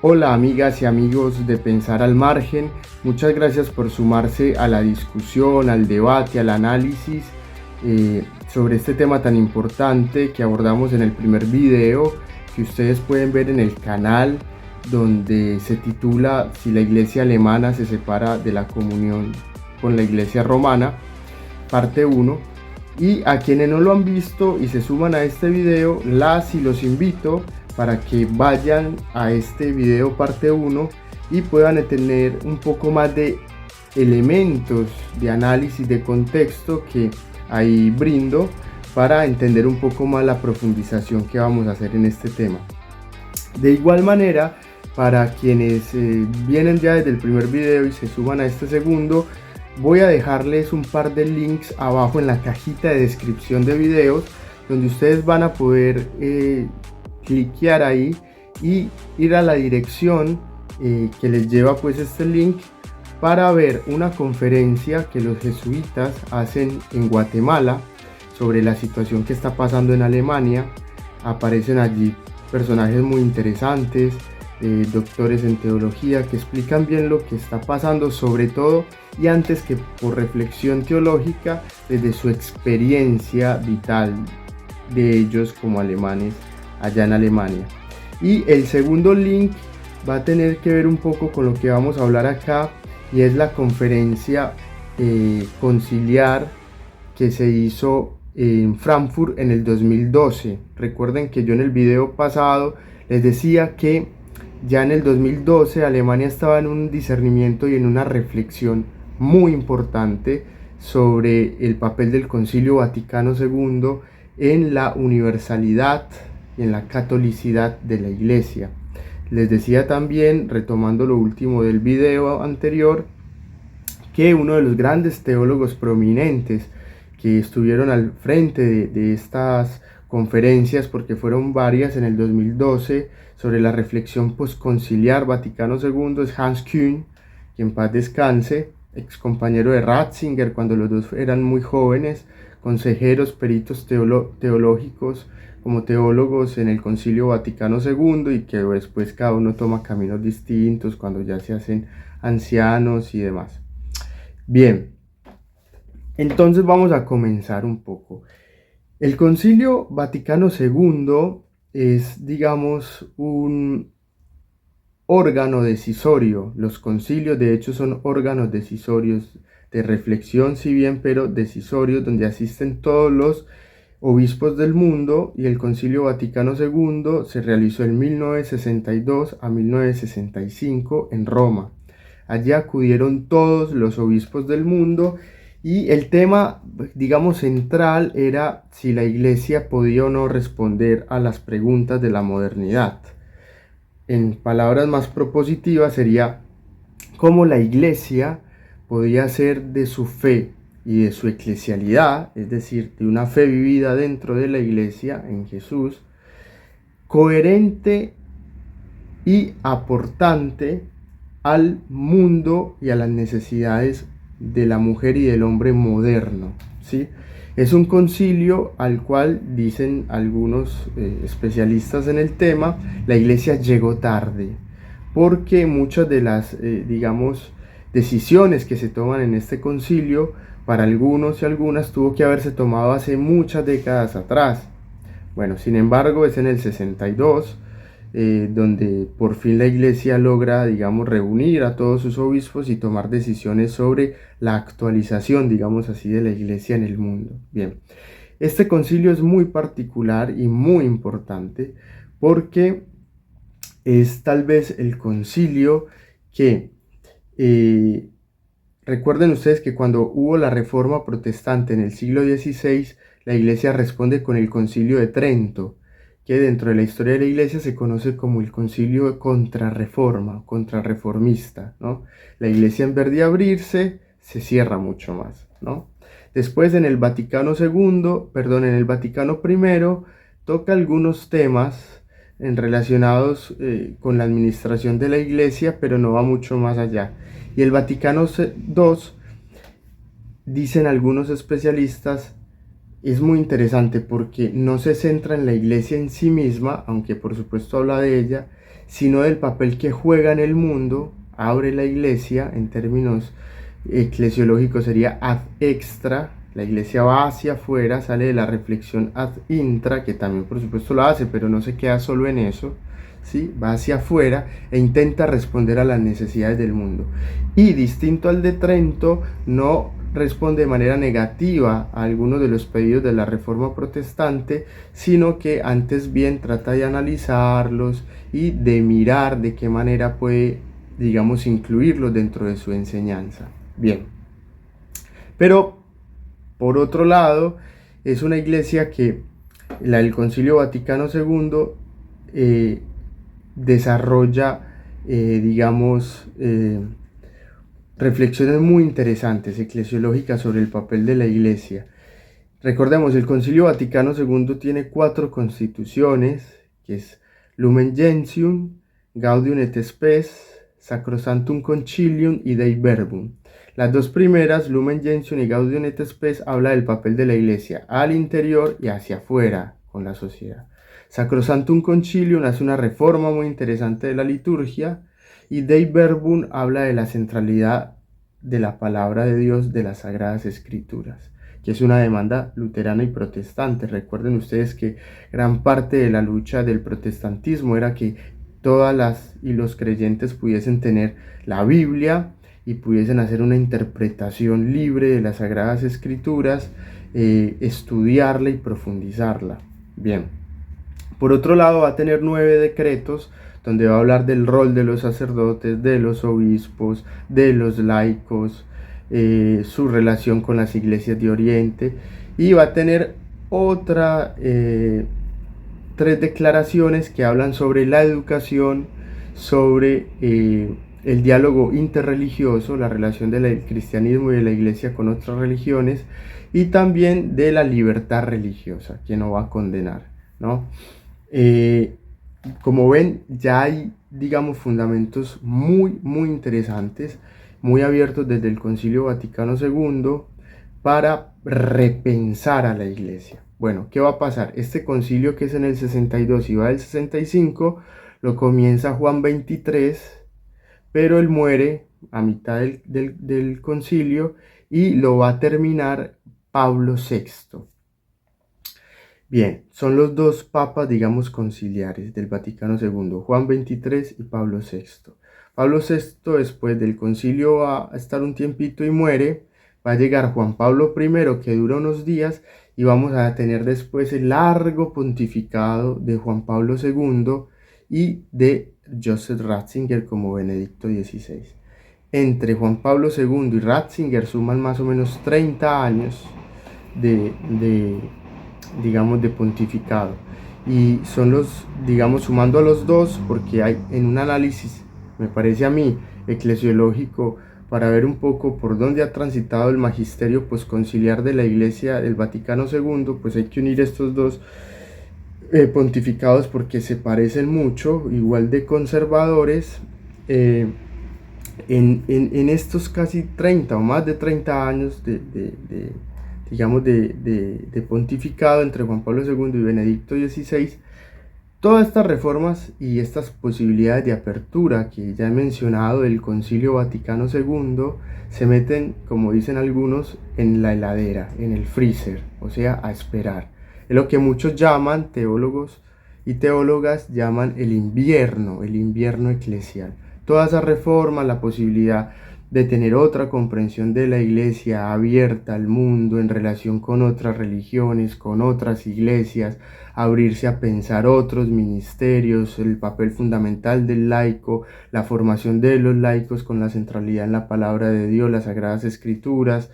Hola amigas y amigos de Pensar al Margen, muchas gracias por sumarse a la discusión, al debate, al análisis sobre este tema tan importante que abordamos en el primer video que ustedes pueden ver en el canal, donde se titula Si la Iglesia alemana se separa de la comunión con la Iglesia romana, parte 1. Y a quienes no lo han visto y se suman a este video, los invito para que vayan a este video parte 1 y puedan tener un poco más de elementos de análisis de contexto que ahí brindo para entender un poco más la profundización que vamos a hacer en este tema. De igual manera, para quienes vienen ya desde el primer video y se suman a este segundo, voy a dejarles un par de links abajo en la cajita de descripción de videos, donde ustedes van a poder cliquear ahí y ir a la dirección que les lleva pues este link para ver una conferencia que los jesuitas hacen en Guatemala sobre la situación que está pasando en Alemania. Aparecen allí personajes muy interesantes, doctores en teología que explican bien lo que está pasando, sobre todo y antes que por reflexión teológica, desde su experiencia vital de ellos como alemanes allá en Alemania. Y el segundo link va a tener que ver un poco con lo que vamos a hablar acá, y es la conferencia conciliar que se hizo en Frankfurt en el 2012. Recuerden que yo en el video pasado les decía que ya en el 2012 Alemania estaba en un discernimiento y en una reflexión muy importante sobre el papel del Concilio Vaticano II en la universalidad y en la catolicidad de la Iglesia. Les decía también, retomando lo último del video anterior, que uno de los grandes teólogos prominentes que estuvieron al frente de estas conferencias, porque fueron varias en el 2012, sobre la reflexión postconciliar Vaticano II, es Hans Küng, que en paz descanse, ex compañero de Ratzinger cuando los dos eran muy jóvenes, consejeros, peritos teológicos, como teólogos en el Concilio Vaticano II, y que después cada uno toma caminos distintos cuando ya se hacen ancianos y demás. Bien, entonces vamos a comenzar un poco. El Concilio Vaticano II es, digamos, un órgano decisorio. Los concilios de hecho son órganos decisorios de reflexión, si bien, pero decisorios, donde asisten todos los obispos del mundo, y el Concilio Vaticano II se realizó en 1962 a 1965 en Roma. Allí acudieron todos los obispos del mundo y el tema, digamos, central era si la Iglesia podía o no responder a las preguntas de la modernidad. En palabras más propositivas sería cómo la Iglesia podía hacer de su fe y de su eclesialidad, es decir, de una fe vivida dentro de la Iglesia en Jesús, coherente y aportante al mundo y a las necesidades de la mujer y del hombre moderno, ¿sí? Es un concilio al cual, dicen algunos especialistas en el tema, la Iglesia llegó tarde, porque muchas de las, digamos, decisiones que se toman en este concilio, para algunos y algunas tuvo que haberse tomado hace muchas décadas atrás. Bueno, sin embargo, es en el 62 donde por fin la Iglesia logra, digamos, reunir a todos sus obispos y tomar decisiones sobre la actualización, digamos así, de la Iglesia en el mundo. Bien, este concilio es muy particular y muy importante porque es tal vez el concilio que, recuerden ustedes que cuando hubo la Reforma Protestante en el siglo XVI, la Iglesia responde con el Concilio de Trento, que dentro de la historia de la Iglesia se conoce como el concilio de contrarreforma, contrarreformista, ¿no? La Iglesia, en vez de abrirse, se cierra mucho más, ¿no? Después en el Vaticano en el Vaticano I, toca algunos temas relacionados con la administración de la Iglesia, pero no va mucho más allá. Y el Vaticano II, dicen algunos especialistas, es muy interesante porque no se centra en la iglesia en sí misma, aunque por supuesto habla de ella, sino del papel que juega en el mundo. Abre la iglesia, en términos eclesiológicos sería ad extra, la iglesia va hacia afuera, sale de la reflexión ad intra, que también por supuesto lo hace, pero no se queda solo en eso, ¿sí? Va hacia afuera e intenta responder a las necesidades del mundo. Y distinto al de Trento, no responde de manera negativa a algunos de los pedidos de la Reforma Protestante, sino que antes bien trata de analizarlos y de mirar de qué manera puede, digamos, incluirlos dentro de su enseñanza. Bien, pero por otro lado, es una iglesia que el Concilio Vaticano II desarrolla, digamos, reflexiones muy interesantes eclesiológicas sobre el papel de la iglesia. Recordemos, el Concilio Vaticano II tiene 4 constituciones, que es Lumen Gentium, Gaudium et Spes, Sacrosanctum Concilium y Dei Verbum. Las 2 primeras, Lumen Gentium y Gaudium et Spes, habla del papel de la iglesia al interior y hacia afuera con la sociedad. Sacrosanctum Concilium hace una reforma muy interesante de la liturgia, y Dei Verbum habla de la centralidad de la palabra de Dios de las Sagradas Escrituras, que es una demanda luterana y protestante. Recuerden ustedes que gran parte de la lucha del protestantismo era que todas los creyentes pudiesen tener la Biblia y pudiesen hacer una interpretación libre de las Sagradas Escrituras, estudiarla y profundizarla. Bien, por otro lado va a tener 9 decretos donde va a hablar del rol de los sacerdotes, de los obispos, de los laicos, su relación con las iglesias de Oriente, y va a tener 3 declaraciones que hablan sobre la educación, sobre el diálogo interreligioso, la relación del cristianismo y de la iglesia con otras religiones, y también de la libertad religiosa, que no va a condenar, ¿no? Como ven, ya hay, digamos, fundamentos muy interesantes, muy abiertos desde el Concilio Vaticano II para repensar a la iglesia. Bueno, ¿qué va a pasar? Este concilio, que es en el 62 y va del 65, lo comienza Juan XXIII, pero él muere a mitad del concilio y lo va a terminar Pablo VI. Bien, son los 2 papas, digamos, conciliares del Vaticano II, Juan XXIII y Pablo VI. Pablo VI, después del concilio, va a estar un tiempito y muere. Va a llegar Juan Pablo I, que dura unos días, y vamos a tener después el largo pontificado de Juan Pablo II y de Joseph Ratzinger como Benedicto XVI. Entre Juan Pablo II y Ratzinger suman más o menos 30 años digamos, de pontificado, y son los, digamos, sumando a los 2, porque hay en un análisis, me parece a mí, eclesiológico, para ver un poco por dónde ha transitado el magisterio posconciliar de la Iglesia del Vaticano II, pues hay que unir estos 2 pontificados porque se parecen mucho, igual de conservadores, en estos casi 30 o más de 30 años digamos, de pontificado entre Juan Pablo II y Benedicto XVI. Todas estas reformas y estas posibilidades de apertura que ya he mencionado del Concilio Vaticano II se meten, como dicen algunos, en la heladera, en el freezer, o sea, a esperar. Es lo que muchos llaman, teólogos y teólogas llaman el invierno eclesial. Todas esas reformas, la posibilidad de tener otra comprensión de la iglesia abierta al mundo en relación con otras religiones, con otras iglesias, abrirse a pensar otros ministerios, el papel fundamental del laico, la formación de los laicos con la centralidad en la palabra de Dios, las Sagradas Escrituras,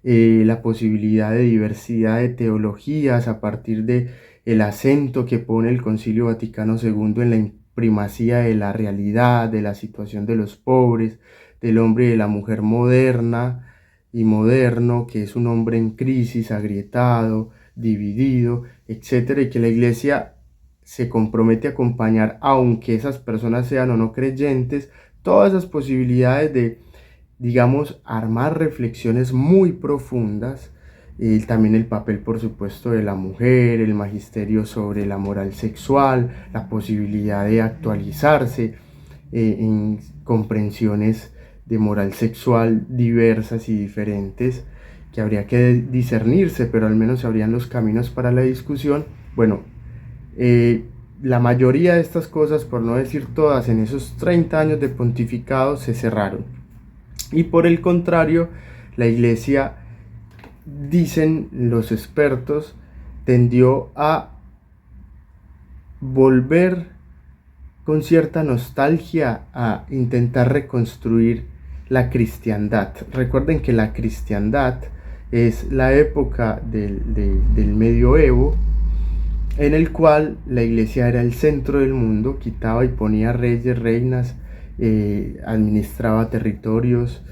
la posibilidad de diversidad de teologías a partir de el acento que pone el Concilio Vaticano II en la primacía de la realidad, de la situación de los pobres, del hombre y de la mujer moderna y moderno, que es un hombre en crisis, agrietado, dividido, etcétera, y que la iglesia se compromete a acompañar, aunque esas personas sean o no creyentes, todas esas posibilidades de, digamos, armar reflexiones muy profundas también el papel, por supuesto, de la mujer, el magisterio sobre la moral sexual, la posibilidad de actualizarse en comprensiones de moral sexual diversas y diferentes, que habría que discernirse, pero al menos se abrían los caminos para la discusión. Bueno, la mayoría de estas cosas, por no decir todas, en esos 30 años de pontificado se cerraron. Y por el contrario, la Iglesia, dicen los expertos, tendió a volver con cierta nostalgia a intentar reconstruir la cristiandad. Recuerden que la cristiandad es la época del medioevo, en el cual la Iglesia era el centro del mundo, quitaba y ponía reyes, reinas, administraba territorios,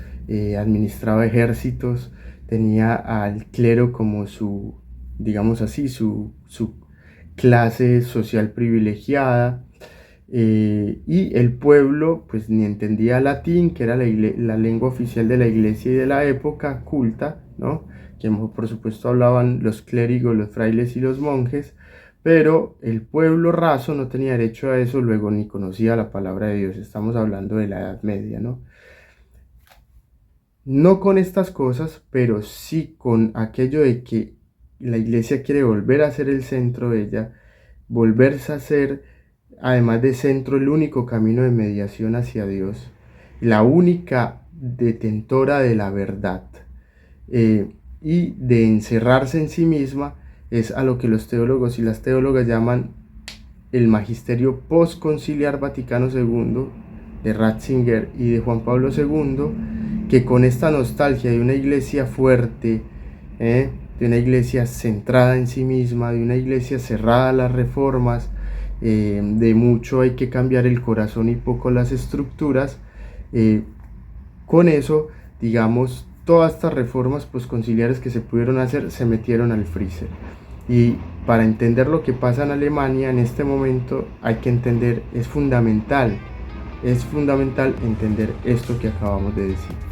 administraba ejércitos, tenía al clero como su, digamos así, su clase social privilegiada, y el pueblo pues ni entendía latín, que era la lengua oficial de la Iglesia y de la época culta, ¿no? Que por supuesto hablaban los clérigos, los frailes y los monjes, pero el pueblo raso no tenía derecho a eso, luego ni conocía la palabra de Dios. Estamos hablando de la Edad Media, ¿no? No con estas cosas, pero sí con aquello de que la Iglesia quiere volver a ser el centro de ella, volverse a ser, además de centro, el único camino de mediación hacia Dios, la única detentora de la verdad, y de encerrarse en sí misma, es a lo que los teólogos y las teólogas llaman el magisterio postconciliar Vaticano II, de Ratzinger y de Juan Pablo II, que con esta nostalgia de una iglesia fuerte, de una iglesia centrada en sí misma, de una iglesia cerrada a las reformas, de mucho hay que cambiar el corazón y poco las estructuras, con eso, digamos, todas estas reformas postconciliares que se pudieron hacer se metieron al freezer. Y para entender lo que pasa en Alemania en este momento hay que entender, es fundamental entender esto que acabamos de decir.